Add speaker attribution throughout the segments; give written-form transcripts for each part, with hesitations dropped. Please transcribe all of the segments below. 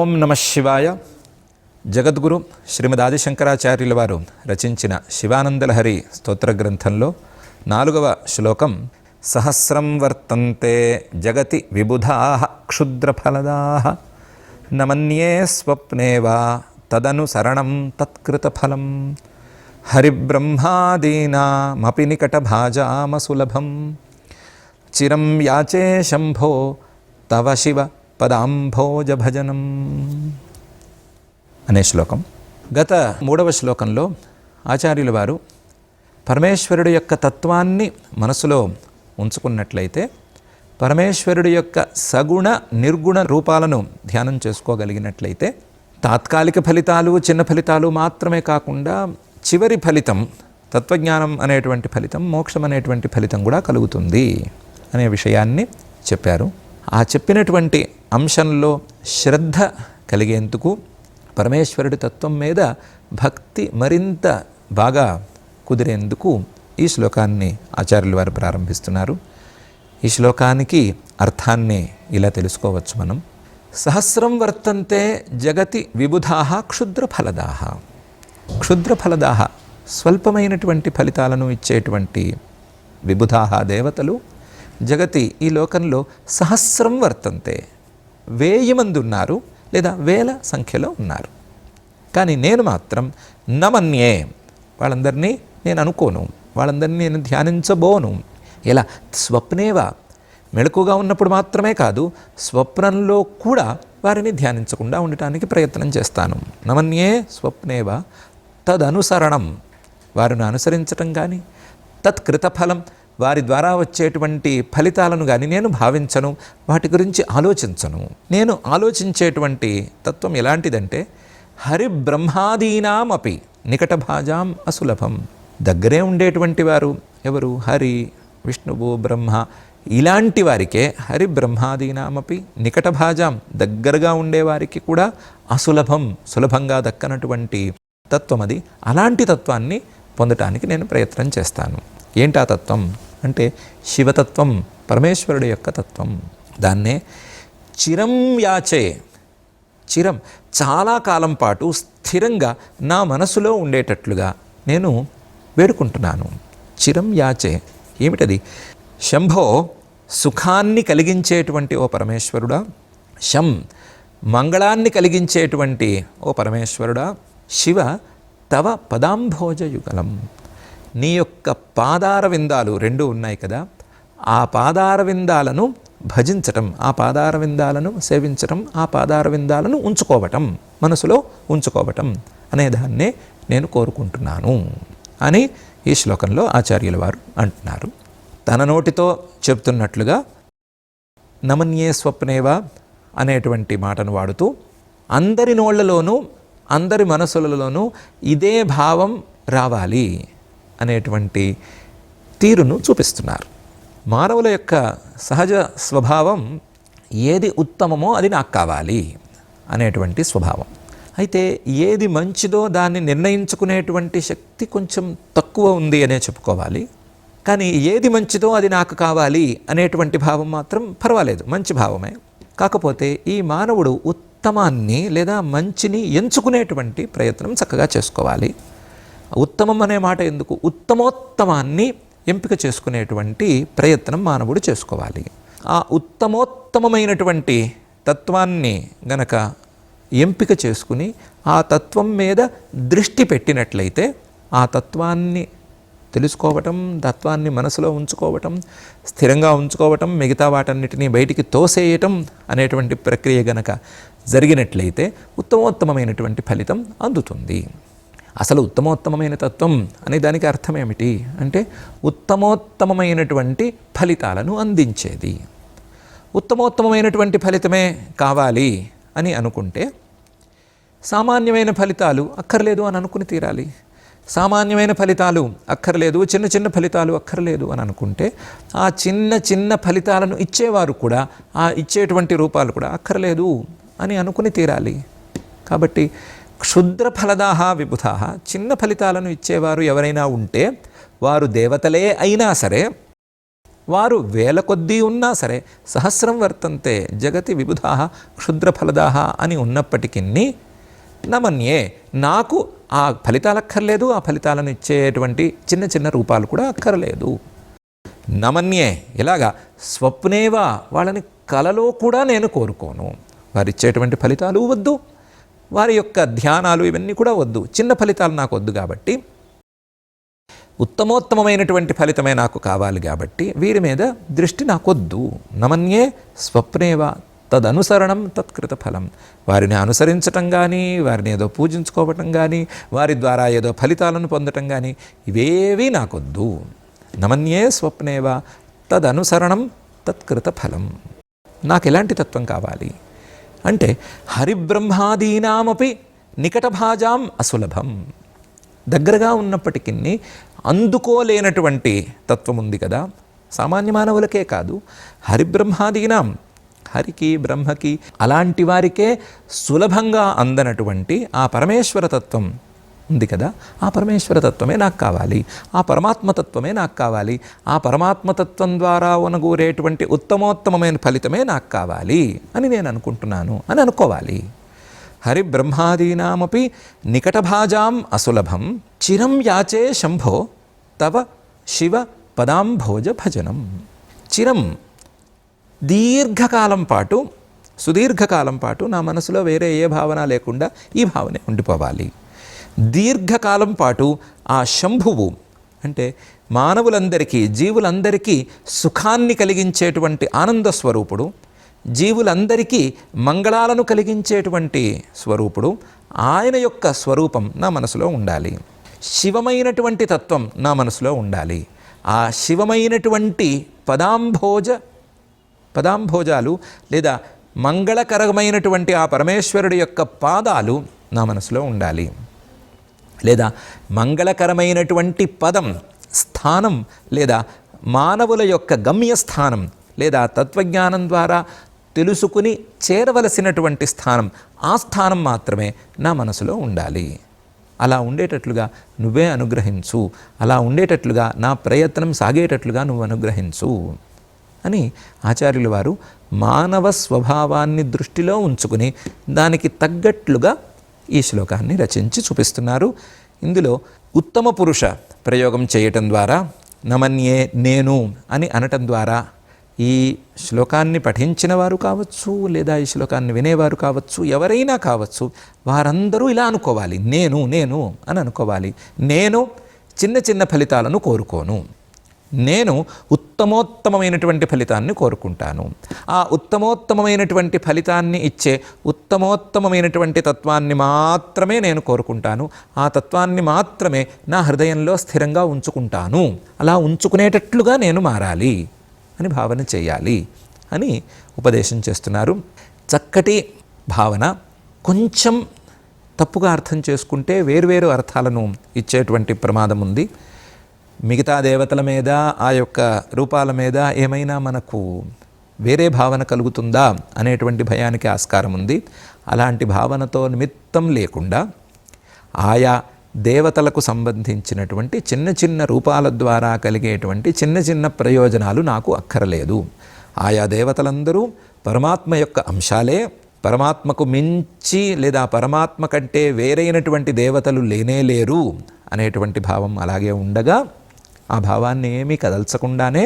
Speaker 1: ఓం నమ శివాయ. జగద్గురు శ్రీమద్ ఆదిశంకరాచార్యుల వారు రచించిన శివానందలహరి స్తోత్ర గ్రంథంలో 4వ శ్లోకం సహస్రం వర్తంతే జగతి విబుధాః క్షుద్రఫలదాః నమన్యే స్వప్నే వా తదనుసరణం తత్కృతఫలం హరిబ్రహ్మాదీనామపి నికటభాజామసులభం చిరం యాచే శంభో తవ శివ పదాంభోజ భజనం అనే శ్లోకం. గత 3వ శ్లోకంలో ఆచార్యుల వారు పరమేశ్వరుడు యొక్క తత్వాన్ని మనసులో ఉంచుకున్నట్లయితే పరమేశ్వరుడు యొక్క సగుణ నిర్గుణ రూపాలను ధ్యానం చేసుకోగలిగినట్లయితే తాత్కాలిక ఫలితాలు చిన్న ఫలితాలు మాత్రమే కాకుండా చివరి ఫలితం తత్వజ్ఞానం అనేటువంటి ఫలితం మోక్షం అనేటువంటి ఫలితం కూడా కలుగుతుంది అనే విషయాన్ని చెప్పారు. ఆ చెప్పినటువంటి అంశంలో శ్రద్ధ కలిగేందుకు పరమేశ్వరుడి తత్వం మీద భక్తి మరింత బాగా కుదిరేందుకు ఈ శ్లోకాన్ని ఆచార్యుల వారు ప్రారంభిస్తున్నారు. ఈ శ్లోకానికి అర్థాన్ని ఇలా తెలుసుకోవచ్చు మనం. సహస్రం వర్తంతే జగతి విబుధాః క్షుద్రఫలదాః. క్షుద్రఫలదాః స్వల్పమైనటువంటి ఫలితాలను ఇచ్చేటువంటి విబుధాః దేవతలు జగతి ఈ లోకంలో సహస్రం వర్తంతే 1000 మంది ఉన్నారు లేదా వేల సంఖ్యలో ఉన్నారు. కానీ నేను మాత్రం నమన్యే వాళ్ళందరినీ నేను అనుకోను, వాళ్ళందరినీ నేను ధ్యానించబోను. ఇలా స్వప్నేవా మెళకుగా ఉన్నప్పుడు మాత్రమే కాదు స్వప్నంలో కూడా వారిని ధ్యానించకుండా ఉండటానికి ప్రయత్నం చేస్తాను. నమన్యే స్వప్నేవా తదనుసరణం వారిని అనుసరించటం కానీ తత్కృతఫలం వారి ద్వారా వచ్చేటువంటి ఫలితాలను కానీ నేను భావించను, వాటి గురించి ఆలోచించను. నేను ఆలోచించేటువంటి తత్వం ఎలాంటిదంటే హరిబ్రహ్మాదీనామపి నికటభాజాం అసులభం. దగ్గరే ఉండేటువంటి వారు ఎవరు? హరి, విష్ణువు, బ్రహ్మ ఇలాంటి వారికే హరిబ్రహ్మాదీనామపి నికటభాజాం దగ్గరగా ఉండేవారికి కూడా అసులభం సులభంగా దక్కనటువంటి తత్వం అది. అలాంటి తత్వాన్ని పొందటానికి నేను ప్రయత్నం చేస్తాను. ఏంటా తత్వం అంటే శివతత్వం, పరమేశ్వరుడు యొక్క తత్వం. దాన్నే చిరం యాచే. చిరం చాలా కాలం పాటు స్థిరంగా నా మనసులో ఉండేటట్లుగా నేను వేడుకుంటున్నాను. చిరం యాచే ఏమిటది? శంభో సుఖాన్ని కలిగించేటువంటి ఓ పరమేశ్వరుడా, శం మంగళాన్ని కలిగించేటువంటి ఓ పరమేశ్వరుడా, శివ తవ పదాంభోజయుగలం. నీ యొక్క పాదార విందాలు 2 ఉన్నాయి కదా, ఆ పాదార విందాలను భజించటం, ఆ పాదార విందాలను సేవించటం, ఆ పాదార విందాలను ఉంచుకోవటం, మనసులో ఉంచుకోవటం అనేదాన్నే నేను కోరుకుంటున్నాను అని ఈ శ్లోకంలో ఆచార్యుల వారు అంటున్నారు. తన నోటితో చెప్తున్నట్లుగా నమన్యే స్వప్నేవా అనేటువంటి మాటను వాడుతూ అందరి నోళ్లలోనూ అందరి మనసులలోనూ ఇదే భావం రావాలి అనేటువంటి తీరును చూపిస్తున్నారు. మానవుల యొక్క సహజ స్వభావం ఏది ఉత్తమమో అది నాకు కావాలి అనేటువంటి స్వభావం. అయితే ఏది మంచిదో దాన్ని నిర్ణయించుకునేటువంటి శక్తి కొంచెం తక్కువ ఉంది అనే చెప్పుకోవాలి. కానీ ఏది మంచిదో అది నాకు కావాలి అనేటువంటి భావం మాత్రం పర్వాలేదు, మంచి భావమే. కాకపోతే ఈ మానవుడు ఉత్తమాన్ని లేదా మంచిని ఎంచుకునేటువంటి ప్రయత్నం చక్కగా చేసుకోవాలి. ఉత్తమం అనే మాట ఎందుకు? ఉత్తమోత్తమాన్ని ఎంపిక చేసుకునేటువంటి ప్రయత్నం మానవుడు చేసుకోవాలి. ఆ ఉత్తమోత్తమైనటువంటి తత్వాన్ని గనక ఎంపిక చేసుకుని ఆ తత్వం మీద దృష్టి పెట్టినట్లయితే ఆ తత్వాన్ని తెలుసుకోవటం, తత్వాన్ని మనసులో ఉంచుకోవటం, స్థిరంగా ఉంచుకోవటం, మిగతా వాటన్నిటినీ బయటికి తోసేయటం అనేటువంటి ప్రక్రియ గనక జరిగినట్లయితే ఉత్తమోత్తమైనటువంటి ఫలితం అందుతుంది. అసలు ఉత్తమోత్తమైన తత్వం అనే దానికి అర్థం ఏమిటి అంటే ఉత్తమోత్తమైనటువంటి ఫలితాలను అందించేది. ఉత్తమోత్తమైనటువంటి ఫలితమే కావాలి అని అనుకుంటే సామాన్యమైన ఫలితాలు అక్కర్లేదు అని అనుకుని తీరాలి. సామాన్యమైన ఫలితాలు అక్కర్లేదు, చిన్న చిన్న ఫలితాలు అక్కర్లేదు అని అనుకుంటే ఆ చిన్న చిన్న ఫలితాలను ఇచ్చేవారు కూడా, ఆ ఇచ్చేటువంటి రూపాలు కూడా అక్కర్లేదు అని అనుకుని తీరాలి. కాబట్టి క్షుద్రఫలదాః విబుధాః, చిన్న ఫలితాలను ఇచ్చేవారు ఎవరైనా ఉంటే వారు దేవతలే అయినా సరే వారు వేల కొద్దీ ఉన్నా సరే సహస్రం వర్తంతే జగతి విబుధా క్షుద్రఫలదా అని ఉన్నప్పటికీ నమన్యే, నాకు ఆ ఫలితాలు అక్కర్లేదు, ఆ ఫలితాలను ఇచ్చేటువంటి చిన్న చిన్న రూపాలు కూడా అక్కర్లేదు. నమన్యే ఇలాగా స్వప్నేవా, వాళ్ళని కలలో కూడా నేను కోరుకోను. వారు ఇచ్చేటువంటి ఫలితాలు వద్దు, వారి యొక్క ధ్యానాలు ఇవన్నీ కూడా వద్దు, చిన్న ఫలితాలు నాకు వద్దు. కాబట్టి ఉత్తమోత్తమైనటువంటి ఫలితమే నాకు కావాలి. కాబట్టి వీరి మీద దృష్టి నాకొద్దు. నమన్యే స్వప్నేవా తదనుసరణం తత్కృత ఫలం. వారిని అనుసరించటం కానీ, వారిని ఏదో పూజించుకోవటం కానీ, వారి ద్వారా ఏదో ఫలితాలను పొందటం కానీ ఇవేవీ నాకొద్దు. నమన్యే స్వప్నేవా తదనుసరణం తత్కృత ఫలం. నాకు ఎలాంటి తత్వం కావాలి అంటే హరిబ్రహ్మాదీనామపి నికటభాజాం అసులభం. దగ్గరగా ఉన్నప్పటికీ అందుకోలేనటువంటి తత్వం ఉంది కదా, సామాన్య మానవులకే కాదు, హరిబ్రహ్మాదీనాం, హరికి బ్రహ్మకి అలాంటి వారికే సులభంగా అందనటువంటి ఆ పరమేశ్వర తత్వం ఉంది కదా, ఆ పరమేశ్వరతత్వమే నాకు కావాలి, ఆ పరమాత్మతత్వమే నాకు కావాలి, ఆ పరమాత్మతత్వం ద్వారా ఉనగూరేటువంటి ఉత్తమోత్తమైన ఫలితమే నాకు కావాలి అని నేను అనుకుంటున్నాను అని అనుకోవాలి. హరిబ్రహ్మాదీనామపి నికటభాజాం అసులభం చిరం యాచే శంభో తవ శివ పదాంభోజ భజనం. చిరం దీర్ఘకాలం పాటు, సుదీర్ఘకాలం పాటు నా మనసులో వేరే ఏ భావన లేకుండా ఈ భావనే ఉండిపోవాలి. దీర్ఘకాలం పాటు ఆ శంభువు అంటే మానవులందరికీ, జీవులందరికీ సుఖాన్ని కలిగించేటువంటి ఆనంద స్వరూపుడు, జీవులందరికీ మంగళాలను కలిగించేటువంటి స్వరూపుడు, ఆయన యొక్క స్వరూపం నా మనసులో ఉండాలి. శివమైనటువంటి తత్వం నా మనసులో ఉండాలి. ఆ శివమైనటువంటి పదాంభోజాలు లేదా మంగళకరమైనటువంటి ఆ పరమేశ్వరుడి యొక్క పాదాలు నా మనసులో ఉండాలి. లేదా మంగళకరమైనటువంటి పదం, స్థానం, లేదా మానవుల యొక్క గమ్యస్థానం, లేదా తత్వజ్ఞానం ద్వారా తెలుసుకుని చేరవలసినటువంటి స్థానం, ఆ స్థానం మాత్రమే నా మనసులో ఉండాలి. అలా ఉండేటట్లుగా నువ్వే అనుగ్రహించు, అలా ఉండేటట్లుగా నా ప్రయత్నం సాగేటట్లుగా నువ్వు అనుగ్రహించు అని ఆచార్యుల వారు మానవ స్వభావాన్ని దృష్టిలో ఉంచుకుని దానికి తగ్గట్లుగా ఈ శ్లోకాన్ని రచించి చూపిస్తున్నారు. ఇందులో ఉత్తమ పురుష ప్రయోగం చేయటం ద్వారా, నమన్యే నేను అని అనటం ద్వారా ఈ శ్లోకాన్ని పఠించిన వారు కావచ్చు, లేదా ఈ శ్లోకాన్ని వినేవారు కావచ్చు, ఎవరైనా కావచ్చు, వారందరూ ఇలా అనుకోవాలి, నేను నేను అని అనుకోవాలి. నేను చిన్న చిన్న ఫలితాలను కోరుకోను, నేను ఉత్తమోత్తమైనటువంటి ఫలితాన్ని కోరుకుంటాను. ఆ ఉత్తమోత్తమైనటువంటి ఫలితాన్ని ఇచ్చే ఉత్తమోత్తమైనటువంటి తత్వాన్ని మాత్రమే నేను కోరుకుంటాను. ఆ తత్వాన్ని మాత్రమే నా హృదయంలో స్థిరంగా ఉంచుకుంటాను. అలా ఉంచుకునేటట్లుగా నేను మారాలి అని భావన చేయాలి అని ఉపదేశం చేస్తున్నారు. చక్కటి భావన. కొంచెం తప్పుగా అర్థం చేసుకుంటే వేర్వేరు అర్థాలను ఇచ్చేటువంటి ప్రమాదం ఉంది. మిగతా దేవతల మీద, ఆ యొక్క రూపాల మీద ఏమైనా మనకు వేరే భావన కలుగుతుందా అనేటువంటి భయానికి ఆస్కారం ఉంది. అలాంటి భావనతో నిమిత్తం లేకుండా ఆయా దేవతలకు సంబంధించినటువంటి చిన్న చిన్న రూపాల ద్వారా కలిగేటువంటి చిన్న చిన్న ప్రయోజనాలు నాకు అక్కరలేదు. ఆయా దేవతలందరూ పరమాత్మ యొక్క అంశాలే. పరమాత్మకు మించి లేదా పరమాత్మ కంటే వేరైనటువంటి దేవతలు లేనేలేరు అనేటువంటి భావం అలాగే ఉండగా, ఆ భావాన్ని ఏమీ కదల్చకుండానే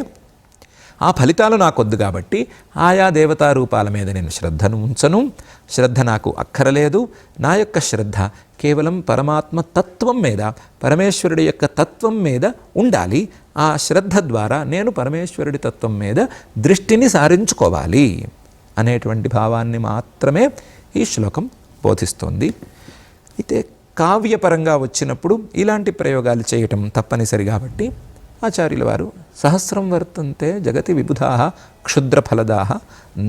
Speaker 1: ఆ ఫలితాలు నాకొద్దు కాబట్టి ఆయా దేవతా రూపాల మీద నేను శ్రద్ధను ఉంచను. శ్రద్ధ నాకు అక్కరలేదు. నా యొక్క శ్రద్ధ కేవలం పరమాత్మ తత్వం మీద, పరమేశ్వరుడి యొక్క తత్వం మీద ఉండాలి. ఆ శ్రద్ధ ద్వారా నేను పరమేశ్వరుడి తత్వం మీద దృష్టిని సారించుకోవాలి అనేటువంటి భావాన్ని మాత్రమే ఈ శ్లోకం బోధిస్తోంది. అయితే కావ్యపరంగా వచ్చినప్పుడు ఇలాంటి ప్రయోగాలు చేయటం తప్పనిసరి కాబట్టి ఆచార్యుల వారు సహస్రం వర్తంతే జగతి విబుధా క్షుద్రఫలదా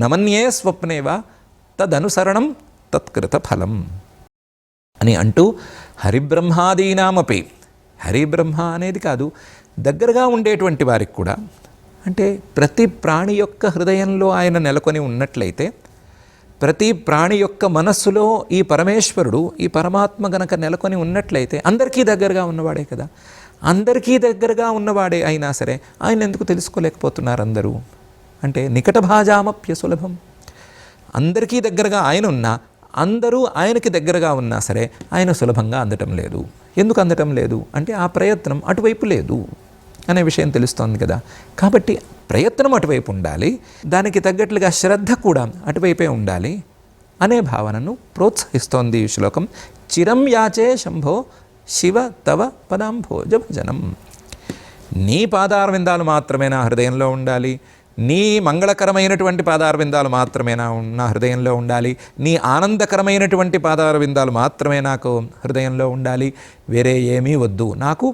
Speaker 1: నమన్యే స్వప్నేవా తదనుసరణం తత్కృత ఫలం అని అంటూ హరిబ్రహ్మాదీనామపి, హరిబ్రహ్మ అనేది కాదు, దగ్గరగా ఉండేటువంటి వారికి కూడా, అంటే ప్రతి ప్రాణి యొక్క హృదయంలో ఆయన నెలకొని ఉన్నట్లయితే, ప్రతి ప్రాణి యొక్క మనస్సులో ఈ పరమేశ్వరుడు, ఈ పరమాత్మ గనక నెలకొని ఉన్నట్లయితే అందరికీ దగ్గరగా ఉన్నవాడే కదా. అందరికీ దగ్గరగా ఉన్నవాడే అయినా సరే ఆయన ఎందుకు తెలుసుకోలేకపోతున్నారు అందరూ అంటే నికట భాజామప్య సులభం. అందరికీ దగ్గరగా ఆయన ఉన్నా, అందరూ ఆయనకి దగ్గరగా ఉన్నా సరే ఆయన సులభంగా అందటం లేదు. ఎందుకు అందటం లేదు అంటే ఆ ప్రయత్నం అటువైపు లేదు అనే విషయం తెలుస్తోంది కదా. కాబట్టి ప్రయత్నం అటువైపు ఉండాలి, దానికి తగ్గట్లుగా శ్రద్ధ కూడా అటువైపే ఉండాలి అనే భావనను ప్రోత్సహిస్తోంది ఈ శ్లోకం. చిరం యాచే శంభో శివ తవ పదాంభోజ భజనం. నీ పాదారవిందాలు మాత్రమే నా హృదయంలో ఉండాలి, నీ మంగళకరమైనటువంటి పాదారవిందాలు మాత్రమే నా హృదయంలో ఉండాలి, నీ ఆనందకరమైనటువంటి పాదారవిందాలు మాత్రమే నాకు హృదయంలో ఉండాలి, వేరే ఏమీ వద్దు, నాకు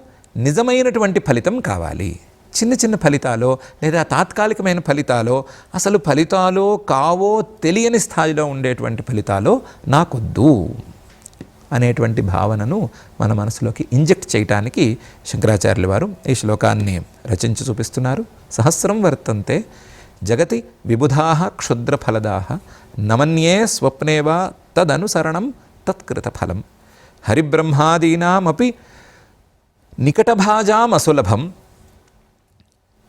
Speaker 1: నిజమైనటువంటి ఫలితం కావాలి. చిన్న చిన్న ఫలితాలో లేదా తాత్కాలికమైన ఫలితాలో, అసలు ఫలితాలో కావో తెలియని స్థాయిలో ఉండేటువంటి ఫలితాలో నాకొద్దు అనేటువంటి భావనను మన మనసులోకి ఇంజెక్ట్ చేయటానికి శంకరాచార్యుల వారు ఈ శ్లోకాన్ని రచించి చూపిస్తున్నారు. సహస్రం వర్తంతే జగతి విబుధాః క్షుద్రఫలదాః నమన్యే స్వప్నేవా తదనుసరణం తత్కృత ఫలం హరిబ్రహ్మాదీనామపి నికటభాజామసులభం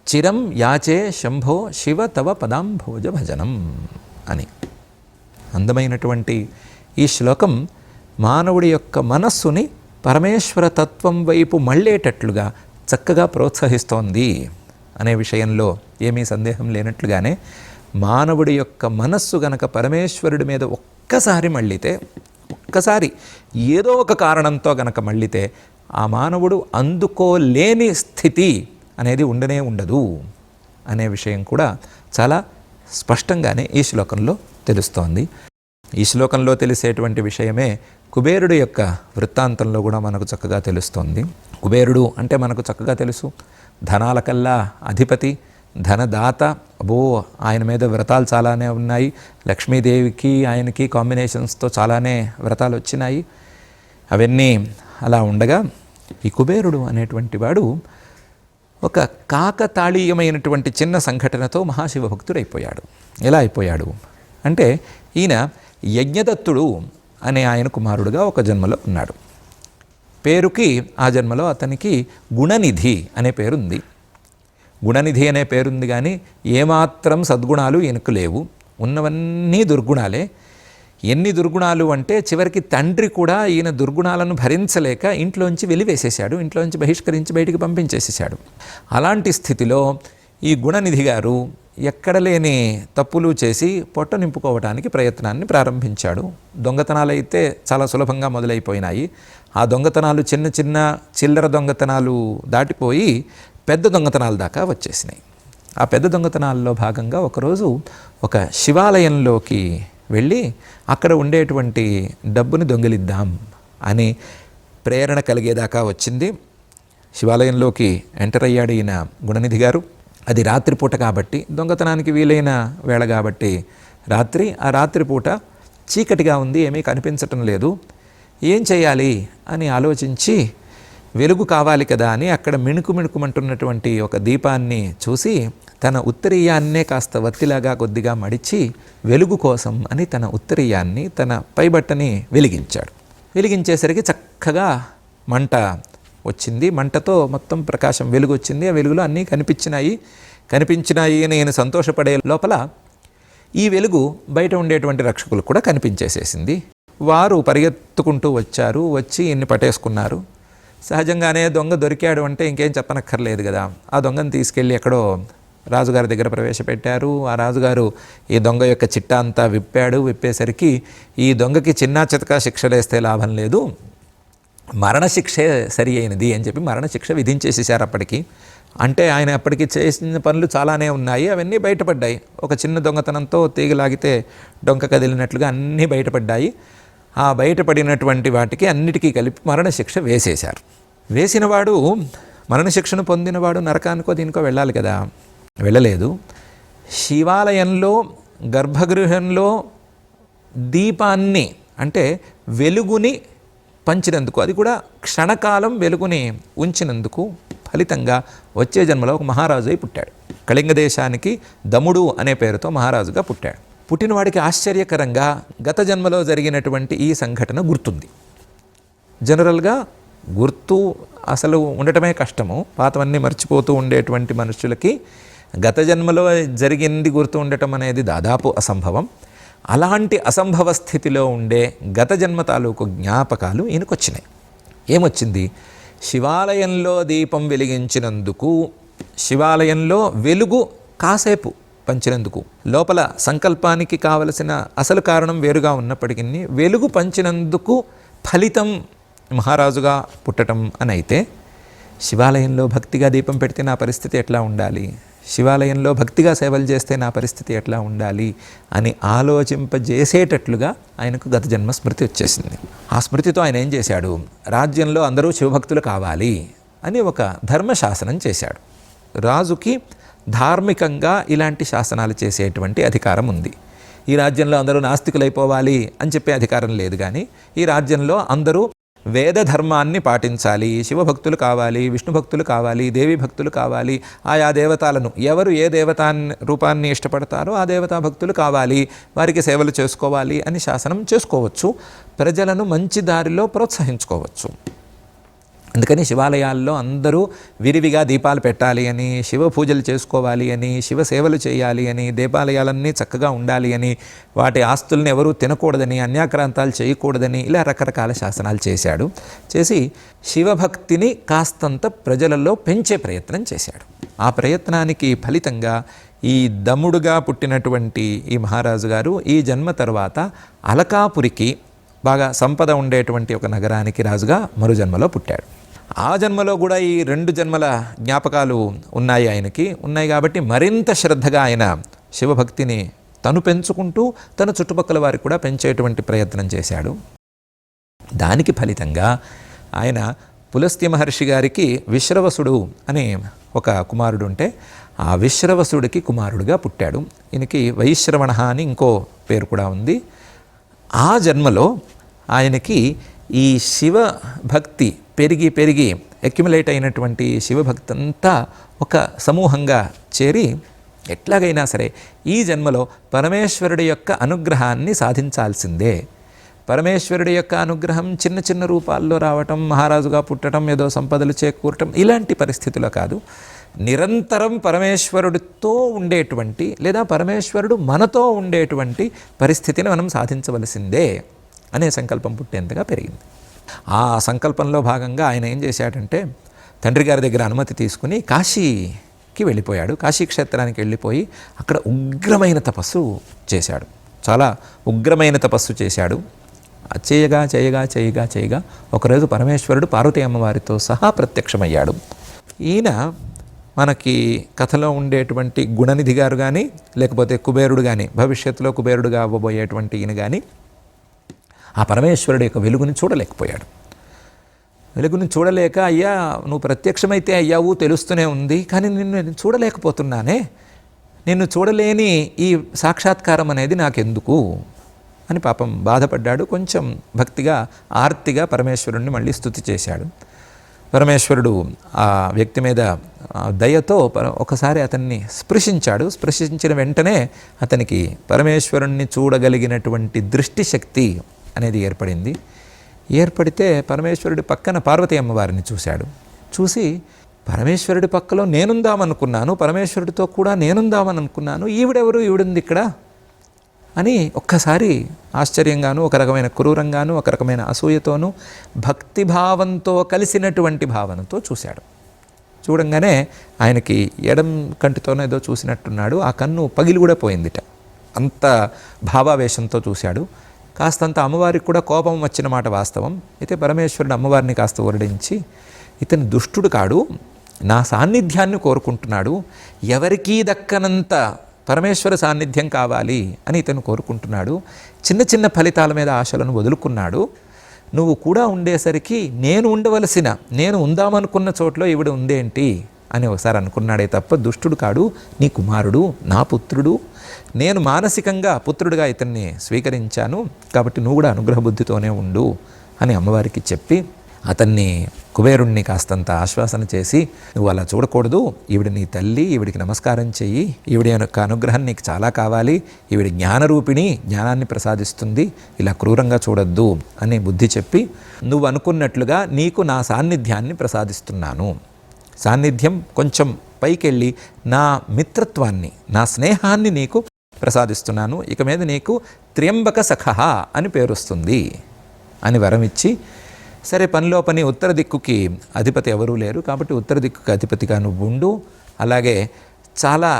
Speaker 1: చిరం యాచే శంభో శివ తవ పదాంభోజ భజనం అని. అందమైనటువంటి ఈ శ్లోకం మానవుడి యొక్క మనస్సుని పరమేశ్వర తత్వం వైపు మళ్ళేటట్లుగా చక్కగా ప్రోత్సహిస్తోంది అనే విషయంలో ఏమీ సందేహం లేనట్లుగానే, మానవుడి యొక్క మనస్సు గనక పరమేశ్వరుడి మీద ఒక్కసారి మళ్ళితే, ఒక్కసారి ఏదో ఒక కారణంతో గనక మళ్ళితే, ఆ మానవుడు అందుకోలేని స్థితి అనేది ఉండనే ఉండదు అనే విషయం కూడా చాలా స్పష్టంగానే ఈ శ్లోకంలో తెలుస్తోంది. ఈ శ్లోకంలో తెలిసేటువంటి విషయమే కుబేరుడు యొక్క వృత్తాంతంలో కూడా మనకు చక్కగా తెలుస్తోంది. కుబేరుడు అంటే మనకు చక్కగా తెలుసు, ధనాలకల్లా అధిపతి, ధనదాత. అబ్బో, ఆయన మీద వ్రతాలు చాలానే ఉన్నాయి. లక్ష్మీదేవికి ఆయనకి కాంబినేషన్స్తో చాలానే వ్రతాలు వచ్చినాయి. అవన్నీ అలా ఉండగా ఈ కుబేరుడు అనేటువంటి వాడు ఒక కాకతాళీయమైనటువంటి చిన్న సంఘటనతో మహాశివ భక్తుడైపోయాడు. ఎలా అయిపోయాడు అంటే, ఈయన యజ్ఞదత్తుడు అనే ఆయన కుమారుడుగా ఒక జన్మలో ఉన్నాడు. పేరుకి ఆ జన్మలో అతనికి గుణనిధి అనే పేరుంది. గుణనిధి అనే పేరుంది కానీ ఏమాత్రం సద్గుణాలు ఈయనకు లేవు. ఉన్నవన్నీ దుర్గుణాలే. ఎన్ని దుర్గుణాలు అంటే చివరికి తండ్రి కూడా ఈయన దుర్గుణాలను భరించలేక ఇంట్లోంచి వెలివేసేశాడు, ఇంట్లోంచి బహిష్కరించి బయటికి పంపించేసేసాడు. అలాంటి స్థితిలో ఈ గుణనిధి గారు ఎక్కడ లేని తప్పులు చేసి పొట్ట నింపుకోవడానికి ప్రయత్నాన్ని ప్రారంభించాడు. దొంగతనాలు అయితే చాలా సులభంగా మొదలైపోయినాయి. ఆ దొంగతనాలు చిన్న చిన్న చిల్లర దొంగతనాలు దాటిపోయి పెద్ద దొంగతనాల దాకా వచ్చేసినాయి. ఆ పెద్ద దొంగతనాల్లో భాగంగా ఒకరోజు ఒక శివాలయంలోకి వెళ్ళి అక్కడ ఉండేటువంటి డబ్బుని దొంగిలిద్దాం అని ప్రేరణ కలిగేదాకా వచ్చింది. శివాలయంలోకి ఎంటర్ అయ్యాడు ఈయన గుణనిధి గారు. అది రాత్రిపూట కాబట్టి, దొంగతనానికి వీలైన వేళ కాబట్టి రాత్రి. ఆ రాత్రిపూట చీకటిగా ఉంది, ఏమీ కనిపించటం లేదు. ఏం చేయాలి అని ఆలోచించి, వెలుగు కావాలి కదా అని అక్కడ మిణుకుమంటున్నటువంటి ఒక దీపాన్ని చూసి తన ఉత్తరీయాన్నే కాస్త వత్తిలాగా కొద్దిగా మడిచి వెలుగు కోసం అని తన ఉత్తరీయాన్ని, తన పైబట్టని వెలిగించాడు. వెలిగించేసరికి చక్కగా మంట వచ్చింది. మంటతో మొత్తం ప్రకాశం, వెలుగు వచ్చింది. ఆ వెలుగులో అన్నీ కనిపించినాయి అని నేను సంతోషపడే లోపల ఈ వెలుగు బయట ఉండేటువంటి రక్షకులు కూడా కనిపించేసేసింది. వారు పరిగెత్తుకుంటూ వచ్చారు, వచ్చి ఇన్ని పట్టేసుకున్నారు. సహజంగానే దొంగ దొరికాడు అంటే ఇంకేం చెప్పనక్కర్లేదు కదా. ఆ దొంగను తీసుకెళ్ళి ఎక్కడో రాజుగారి దగ్గర ప్రవేశపెట్టారు. ఆ రాజుగారు ఈ దొంగ యొక్క చిట్టా అంతా విప్పేసరికి ఈ దొంగకి చిన్నా చితకా శిక్షలేస్తే లాభం లేదు, మరణశిక్షే సరి అయినది అని చెప్పి మరణశిక్ష విధించేసేసారు అప్పటికి. అంటే ఆయన అప్పటికి చేసిన పనులు చాలానే ఉన్నాయి, అవన్నీ బయటపడ్డాయి. ఒక చిన్న దొంగతనంతో తీగలాగితే డొంక కదిలినట్లుగా అన్నీ బయటపడ్డాయి. ఆ బయటపడినటువంటి వాటికి అన్నిటికీ కలిపి మరణశిక్ష వేసేశారు. వేసినవాడు, మరణశిక్షను పొందినవాడు నరకానికో దీనికో వెళ్ళాలి కదా, వెళ్ళలేదు. శివాలయంలో గర్భగృహంలో దీపాన్ని అంటే వెలుగుని పంచినందుకు, అది కూడా క్షణకాలం వెలుగుని ఉంచినందుకు ఫలితంగా వచ్చే జన్మలో ఒక మహారాజు అయి పుట్టాడు. కళింగ దేశానికి దముడు అనే పేరుతో మహారాజుగా పుట్టాడు. పుట్టినవాడికి ఆశ్చర్యకరంగా గత జన్మలో జరిగినటువంటి ఈ సంఘటన గుర్తుంది. జనరల్గా గుర్తు అసలు ఉండటమే కష్టము. పాతవన్నీ మర్చిపోతూ ఉండేటువంటి మనుషులకి గత జన్మలో జరిగింది గుర్తు ఉండటం అనేది దాదాపు అసంభవం. అలాంటి అసంభవ స్థితిలో ఉండే గత జన్మ తాలూకు జ్ఞాపకాలు ఈయనకొచ్చినాయి. ఏమొచ్చింది? శివాలయంలో దీపం వెలిగించినందుకు, శివాలయంలో వెలుగు కాసేపు పంచినందుకు, లోపల సంకల్పానికి కావలసిన అసలు కారణం వేరుగా ఉన్నప్పటికీ వెలుగు పంచినందుకు ఫలితం మహారాజుగా పుట్టడం అని అయితే, శివాలయంలో భక్తిగా దీపం పెడితే నా పరిస్థితి ఎట్లా ఉండాలి, శివాలయంలో భక్తిగా సేవలు చేస్తే నా పరిస్థితి ఎట్లా ఉండాలి అని ఆలోచింపజేసేటట్లుగా ఆయనకు గత జన్మ స్మృతి వచ్చేసింది. ఆ స్మృతితో ఆయన ఏం చేశాడు? రాజ్యంలో అందరూ శివభక్తులు కావాలి అని ఒక ధర్మశాసనం చేశాడు. రాజుకి ధార్మికంగా ఇలాంటి శాసనాలు చేసేటువంటి అధికారం ఉంది. ఈ రాజ్యంలో అందరూ నాస్తికులైపోవాలి అని చెప్పే అధికారం లేదు. కానీ ఈ రాజ్యంలో అందరూ వేద ధర్మాన్ని పాటించాలి, శివభక్తులు కావాలి, విష్ణు భక్తులు కావాలి, దేవి భక్తులు కావాలి, ఆయా దేవతలను ఎవరు ఏ దేవతా రూపాన్ని ఇష్టపడతారో ఆ దేవతా భక్తులు కావాలి, వారికి సేవలు చేసుకోవాలి అని శాసనం చేసుకోవచ్చు. ప్రజలను మంచి దారిలో ప్రోత్సహించుకోవచ్చు. అందుకని శివాలయాల్లో అందరూ విరివిగా దీపాలు పెట్టాలి అని, శివ పూజలు చేసుకోవాలి అని, శివ సేవలు చేయాలి అని, దేవాలయాలన్నీ చక్కగా ఉండాలి అని, వాటి ఆస్తుల్ని ఎవరూ తినకూడదని, అన్యాక్రాంతాలు చేయకూడదని, ఇలా రకరకాల శాసనాలు చేశాడు. చేసి శివభక్తిని కాస్తంత ప్రజలలో పెంచే ప్రయత్నం చేశాడు. ఆ ప్రయత్నానికి ఫలితంగా ఈ దమ్ముడుగా పుట్టినటువంటి ఈ మహారాజు గారు ఈ జన్మ తర్వాత అలకాపురికి, బాగా సంపద ఉండేటువంటి ఒక నగరానికి రాజుగా మరో జన్మలో పుట్టాడు. ఆ జన్మలో కూడా ఈ 2 జన్మల జ్ఞాపకాలు ఉన్నాయి ఆయనకి. ఉన్నాయి కాబట్టి మరింత శ్రద్ధగా ఆయన శివభక్తిని తను పెంచుకుంటూ తన చుట్టుపక్కల వారికి కూడా పెంచేటువంటి ప్రయత్నం చేశాడు. దానికి ఫలితంగా ఆయన పులస్త్య మహర్షి గారికి విశ్రవసుడు అనే ఒక కుమారుడు ఉంటే ఆ విశ్రవసుడికి కుమారుడుగా పుట్టాడు. ఈయనకి వైశ్రవణ అని ఇంకో పేరు కూడా ఉంది. ఆ జన్మలో ఆయనకి ఈ శివభక్తి పెరిగి పెరిగి అక్యుములేట్ అయినటువంటి శివభక్తి అంతా ఒక సమూహంగా చేరి ఎట్లాగైనా సరే ఈ జన్మలో పరమేశ్వరుడి యొక్క అనుగ్రహాన్ని సాధించాల్సిందే. పరమేశ్వరుడి యొక్క అనుగ్రహం చిన్న చిన్న రూపాల్లో రావటం, మహారాజుగా పుట్టడం, ఏదో సంపదలు చేకూరటం ఇలాంటి పరిస్థితుల్లో కాదు. నిరంతరం పరమేశ్వరుడితో ఉండేటువంటి లేదా పరమేశ్వరుడు మనతో ఉండేటువంటి పరిస్థితిని మనం సాధించవలసిందే అనే సంకల్పం పుట్టేంతగా పెరిగింది. ఆ సంకల్పంలో భాగంగా ఆయన ఏం చేశాడంటే తండ్రి గారి దగ్గర అనుమతి తీసుకుని కాశీకి వెళ్ళిపోయాడు. కాశీ క్షేత్రానికి వెళ్ళిపోయి అక్కడ ఉగ్రమైన తపస్సు చేశాడు. చాలా ఉగ్రమైన తపస్సు చేశాడు. చేయగా చేయగా చేయగా చేయగా ఒకరోజు పరమేశ్వరుడు పార్వతీ అమ్మవారితో సహా ప్రత్యక్షమయ్యాడు. ఈయన మనకి కథలో ఉండేటువంటి గుణనిధి గారు కానీ లేకపోతే కుబేరుడు కానీ, భవిష్యత్తులో కుబేరుడుగా అవ్వబోయేటువంటి ఈయన కానీ ఆ పరమేశ్వరుడు యొక్క వెలుగుని చూడలేకపోయాడు. వెలుగుని చూడలేక, అయ్యా నువ్వు ప్రత్యక్షమైతే అయ్యావు తెలుస్తూనే ఉంది, కానీ నిన్ను చూడలేకపోతున్నానే, నిన్ను చూడలేని ఈ సాక్షాత్కారం అనేది నాకెందుకు అని పాపం బాధపడ్డాడు. కొంచెం భక్తిగా ఆర్తిగా పరమేశ్వరుణ్ణి మళ్ళీ స్తుతి చేశాడు. పరమేశ్వరుడు ఆ వ్యక్తి మీద దయతో ఒకసారి అతన్ని స్పృశించాడు. స్పృశించిన వెంటనే అతనికి పరమేశ్వరుణ్ణి చూడగలిగినటువంటి దృష్టి శక్తి అనేది ఏర్పడింది. ఏర్పడితే పరమేశ్వరుడి పక్కన పార్వతీ అమ్మవారిని చూశాడు. చూసి పరమేశ్వరుడి పక్కలో నేనుందామనుకున్నాను, పరమేశ్వరుడితో కూడా నేనుందామని అనుకున్నాను, ఈవిడెవరు, ఈవిడుంది ఇక్కడ అని ఒక్కసారి ఆశ్చర్యంగాను, ఒక రకమైన క్రూరంగాను, ఒక రకమైన అసూయతోనూ, భక్తిభావంతో కలిసినటువంటి భావనతో చూశాడు. చూడంగానే ఆయనకి ఎడం కంటితోనే ఏదో చూసినట్టున్నాడు. ఆ కన్ను పగిలి కూడా పోయిందిట. అంత భావావేశంతో చూశాడు. కాస్తంత అమ్మవారికి కూడా కోపం వచ్చిన మాట వాస్తవం. అయితే పరమేశ్వరుడు అమ్మవారిని కాస్త ఊరడించి, ఇతను దుష్టుడు కాడు, నా సాన్నిధ్యాన్ని కోరుకుంటున్నాడు, ఎవరికీ దక్కనంత పరమేశ్వర సాన్నిధ్యం కావాలి అని ఇతను కోరుకుంటున్నాడు, చిన్న చిన్న ఫలితాల మీద ఆశలను వదులుకున్నాడు, నువ్వు కూడా ఉండేసరికి నేను ఉండవలసిన, నేను ఉందామనుకున్న చోట్లో ఈవిడ ఉందేంటి అని ఒకసారి అనుకున్నాడే తప్ప దుష్టుడు కాడు, నీ కుమారుడు, నా పుత్రుడు, నేను మానసికంగా పుత్రుడిగా ఇతన్ని స్వీకరించాను, కాబట్టి నువ్వు కూడా అనుగ్రహ బుద్ధితోనే ఉండు అని అమ్మవారికి చెప్పి అతన్ని కుబేరుణ్ణి కాస్తంత ఆశ్వాసన చేసి, నువ్వు అలా చూడకూడదు, ఈవిడ నీ తల్లి, ఈవిడికి నమస్కారం చెయ్యి, ఈవిడ యొక్క అనుగ్రహం నీకు చాలా కావాలి, ఈవిడ జ్ఞానరూపిణి, జ్ఞానాన్ని ప్రసాదిస్తుంది, ఇలా క్రూరంగా చూడొద్దు అని బుద్ధి చెప్పి, నువ్వు అనుకున్నట్లుగా నీకు నా సాన్నిధ్యాన్ని ప్రసాదిస్తున్నాను. సాన్నిధ్యం కొంచెం పైకెళ్ళి నా మిత్రత్వాన్ని, నా స్నేహాన్ని నీకు ప్రసాదిస్తున్నాను. ఇక మీద నీకు త్ర్యంబక సఖః అని పేరు వస్తుంది అని వరమిచ్చి, సరే పనిలో పని ఉత్తర దిక్కుకి అధిపతి ఎవరూ లేరు కాబట్టి ఉత్తర దిక్కుకి అధిపతిగా నువ్వు ఉండు. అలాగే చాలా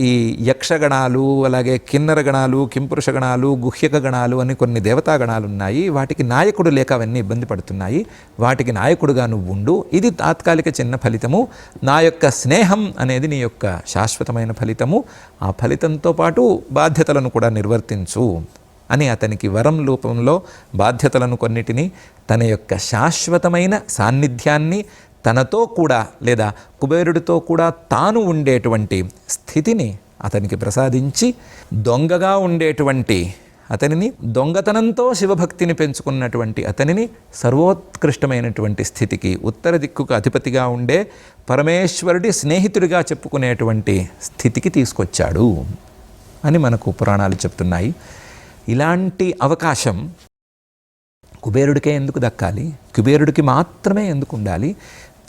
Speaker 1: ఈ యక్షగణాలు, అలాగే కిన్నర గణాలు, కింపురుష గణాలు, గుహ్యక గణాలు అని కొన్ని దేవతా గణాలు ఉన్నాయి. వాటికి నాయకుడు లేక అవన్నీ ఇబ్బంది పడుతున్నాయి. వాటికి నాయకుడుగా నువ్వు ఉండు. ఇది తాత్కాలిక చిన్న ఫలితము. నా యొక్క స్నేహం అనేది నీ యొక్క శాశ్వతమైన ఫలితము. ఆ ఫలితంతో పాటు బాధ్యతలను కూడా నిర్వర్తించు అని అతనికి వరం రూపంలో బాధ్యతలను కొన్నిటిని, తన యొక్క శాశ్వతమైన సాన్నిధ్యాన్ని, తనతో కూడా లేదా కుబేరుడితో కూడా తాను ఉండేటువంటి స్థితిని అతనికి ప్రసాదించి, దొంగగా ఉండేటువంటి అతనిని, దొంగతనంతో శివభక్తిని పెంచుకున్నటువంటి అతనిని సర్వోత్కృష్టమైనటువంటి స్థితికి, ఉత్తర దిక్కుకు అధిపతిగా ఉండే పరమేశ్వరుడి స్నేహితుడిగా చెప్పుకునేటువంటి స్థితికి తీసుకొచ్చాడు అని మనకు పురాణాలు చెప్తున్నాయి. ఇలాంటి అవకాశం కుబేరుడికే ఎందుకు దక్కాలి? కుబేరుడికి మాత్రమే ఎందుకు ఉండాలి?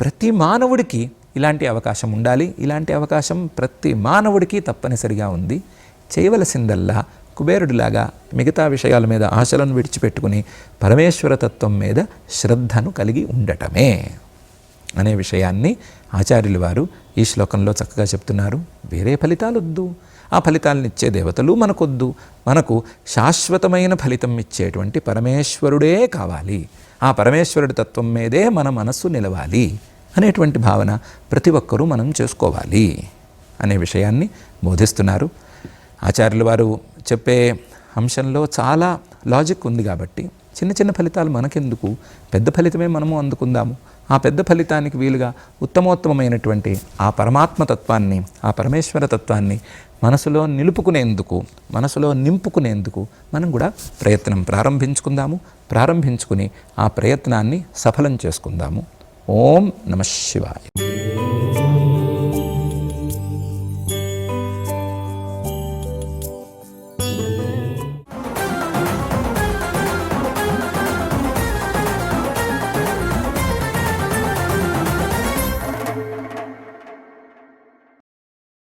Speaker 1: ప్రతి మానవుడికి ఇలాంటి అవకాశం ఉండాలి. ఇలాంటి అవకాశం ప్రతి మానవుడికి తప్పనిసరిగా ఉంది. చేయవలసిందల్లా కుబేరుడిలాగా మిగతా విషయాల మీద ఆశలను విడిచిపెట్టుకుని పరమేశ్వర తత్వం మీద శ్రద్ధను కలిగి ఉండటమే అనే విషయాన్ని ఆచార్యులు వారు ఈ శ్లోకంలో చక్కగా చెప్తున్నారు. వేరే ఫలితాలొద్దు, ఆ ఫలితాలను ఇచ్చే దేవతలు మనకొద్దు, మనకు శాశ్వతమైన ఫలితం ఇచ్చేటువంటి పరమేశ్వరుడే కావాలి. ఆ పరమేశ్వరుడి తత్వం మీదే మన మనస్సు నిలవాలి అనేటువంటి భావన ప్రతి ఒక్కరూ మనం చేసుకోవాలి అనే విషయాన్ని బోధిస్తున్నారు. ఆచార్యుల వారు చెప్పే అంశంలో చాలా లాజిక్ ఉంది కాబట్టి చిన్న చిన్న ఫలితాలు మనకెందుకు, పెద్ద ఫలితమే మనము అందుకుందాము. ఆ పెద్ద ఫలితానికి వీలుగా ఉత్తమోత్తమైనటువంటి ఆ పరమాత్మ తత్వాన్ని, ఆ పరమేశ్వర తత్వాన్ని మనసులో నిలుపుకునేందుకు, మనసులో నింపుకునేందుకు మనం కూడా ప్రయత్నం ప్రారంభించుకుని ఆ ప్రయత్నాన్ని సఫలం చేసుకుందాము. ఓం నమః శివాయ.